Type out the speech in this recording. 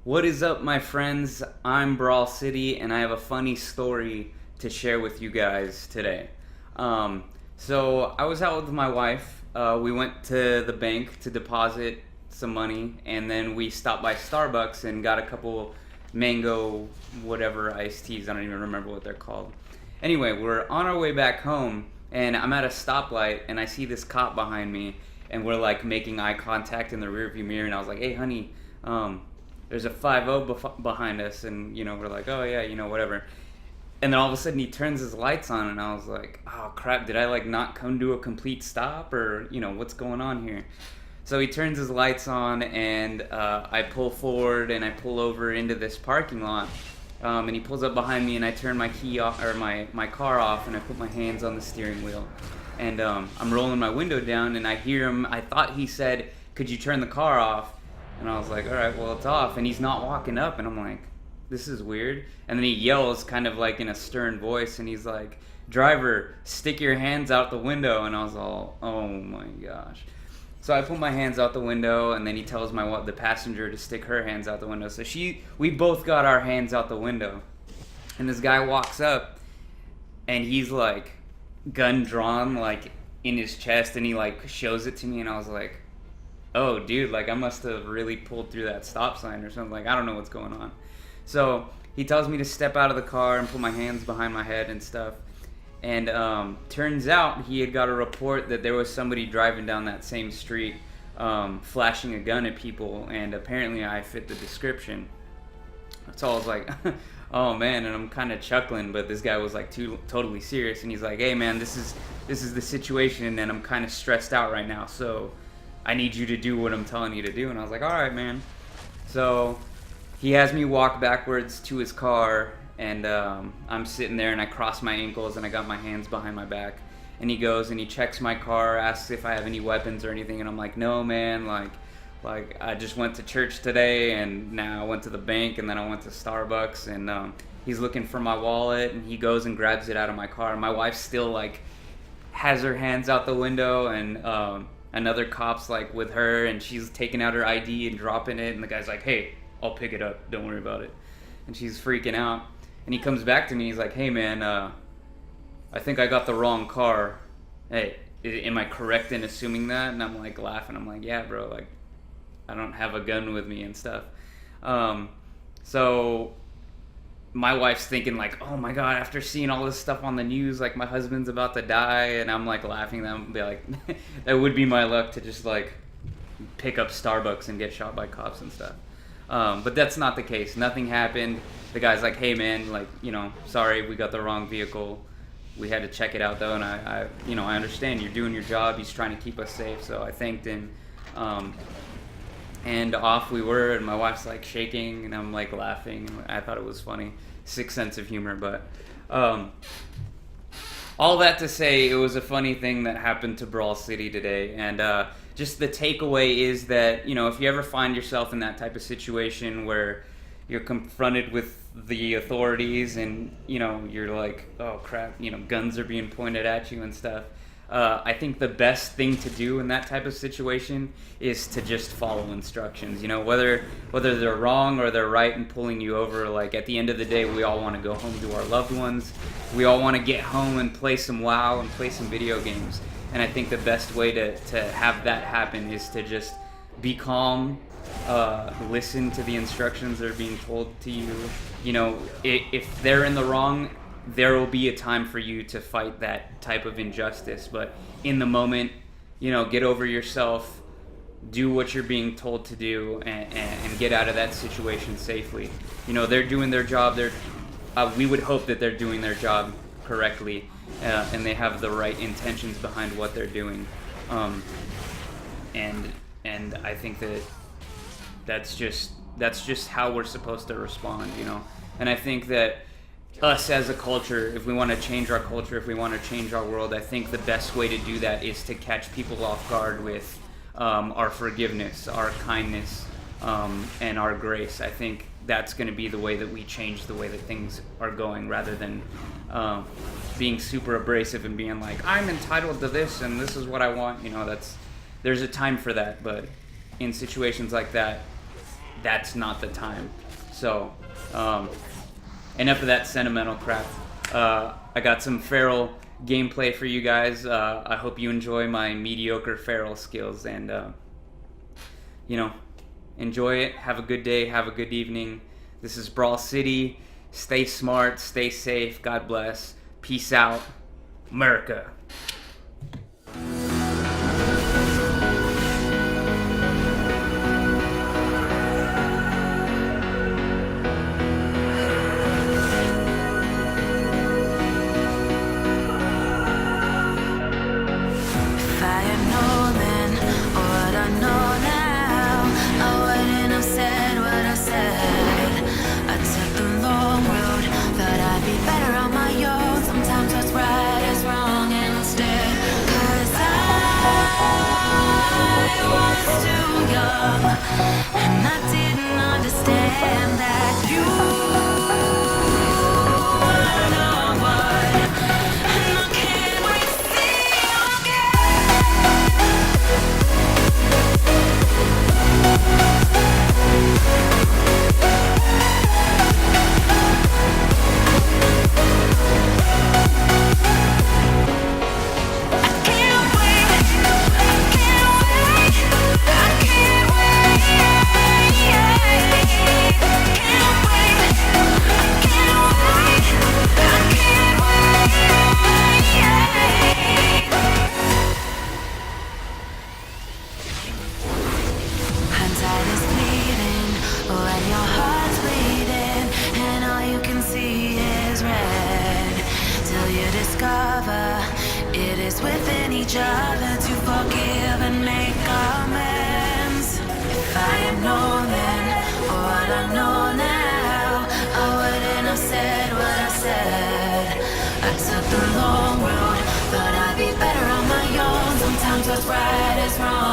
What is up, my friends? I'm BrawlCity, and I have a funny story to share with you guys today. So I was out with my wife. We went to the bank to deposit some money, and then we stopped by Starbucks and got a couple mango whatever iced teas. I don't even remember what they're called. Anyway, we're on our way back home, and I'm at a stoplight, and I see this cop behind me, and we're like making eye contact in the rearview mirror, and I was like, "Hey, honey." There's a 5-0 behind us, and we're like, oh yeah, whatever. And then all of a sudden he turns his lights on, and I was like, oh crap, did I like not come to a complete stop, or what's going on here? So he turns his lights on, and I pull forward and I pull over into this parking lot, and he pulls up behind me, and I turn my key off, or my car off, and I put my hands on the steering wheel, and I'm rolling my window down, and I hear him. I thought he said, could you turn the car off? And I was like, all right, well, it's off. And he's not walking up. And I'm like, this is weird. And then he yells kind of like in a stern voice. And he's like, driver, stick your hands out the window. And I was all, oh my gosh. So I put my hands out the window. And then he tells the passenger to stick her hands out the window. So we both got our hands out the window. And this guy walks up. And he's like gun drawn like in his chest. And he like shows it to me. And I was like, oh dude, like I must have really pulled through that stop sign or something. Like I don't know what's going on. So he tells me to step out of the car and put my hands behind my head and stuff. And turns out he had got a report that there was somebody driving down that same street, flashing a gun at people, and apparently I fit the description. So I was like, oh man, and I'm kind of chuckling, but this guy was like totally serious, and he's like, hey man, this is the situation, and I'm kind of stressed out right now, so I need you to do what I'm telling you to do. And I was like, all right, man. So he has me walk backwards to his car, and I'm sitting there, and I cross my ankles, and I got my hands behind my back. And he goes and he checks my car, asks if I have any weapons or anything, and I'm like, no, man, like I just went to church today, and now I went to the bank, and then I went to Starbucks, and he's looking for my wallet, and he goes and grabs it out of my car. My wife still like has her hands out the window, and another cop's like with her, and she's taking out her ID and dropping it, and the guy's like, hey, I'll pick it up, don't worry about it. And she's freaking out, and he comes back to me, he's like, hey man, I think I got the wrong car. Hey, am I correct in assuming that? And I'm like laughing, I'm like, yeah bro, like I don't have a gun with me and stuff. So my wife's thinking like, oh my god, after seeing all this stuff on the news, like my husband's about to die, and I'm like laughing at them and be like, that would be my luck to just like pick up Starbucks and get shot by cops and stuff. But that's not the case. Nothing happened. The guy's like, hey man, like, sorry, we got the wrong vehicle. We had to check it out though, and I understand you're doing your job. He's trying to keep us safe, so I thanked him. And off we were, and my wife's like shaking, and I'm like laughing. I thought it was funny, sick sense of humor. But all that to say, it was a funny thing that happened to BrawlCity today. And just the takeaway is that if you ever find yourself in that type of situation where you're confronted with the authorities, and you're like, oh crap, guns are being pointed at you and stuff. I think the best thing to do in that type of situation is to just follow instructions. Whether they're wrong or they're right in pulling you over, like at the end of the day, we all want to go home to our loved ones. We all want to get home and play some WoW and play some video games. And I think the best way to have that happen is to just be calm, listen to the instructions that are being told to you. If they're in the wrong, there will be a time for you to fight that type of injustice, but in the moment, get over yourself, do what you're being told to do, and get out of that situation safely. They're doing their job. We would hope that they're doing their job correctly, and they have the right intentions behind what they're doing. And I think that's just how we're supposed to respond, And I think that us as a culture, if we want to change our culture, if we want to change our world, I think the best way to do that is to catch people off guard with our forgiveness, our kindness, and our grace. I think that's going to be the way that we change the way that things are going, rather than being super abrasive and being like, I'm entitled to this and this is what I want. There's a time for that, but in situations like that, that's not the time. So, enough of that sentimental crap. I got some feral gameplay for you guys. I hope you enjoy my mediocre feral skills, and enjoy it. Have a good day. Have a good evening. This is BrawlCity. Stay smart. Stay safe. God bless. Peace out. America. And I didn't understand that you were the one, and I can't wait to see you it is within each other to forgive and make amends. If I had known then what I know now, I wouldn't have said what I said. I took the long road, thought I'd be better on my own. Sometimes what's right is wrong.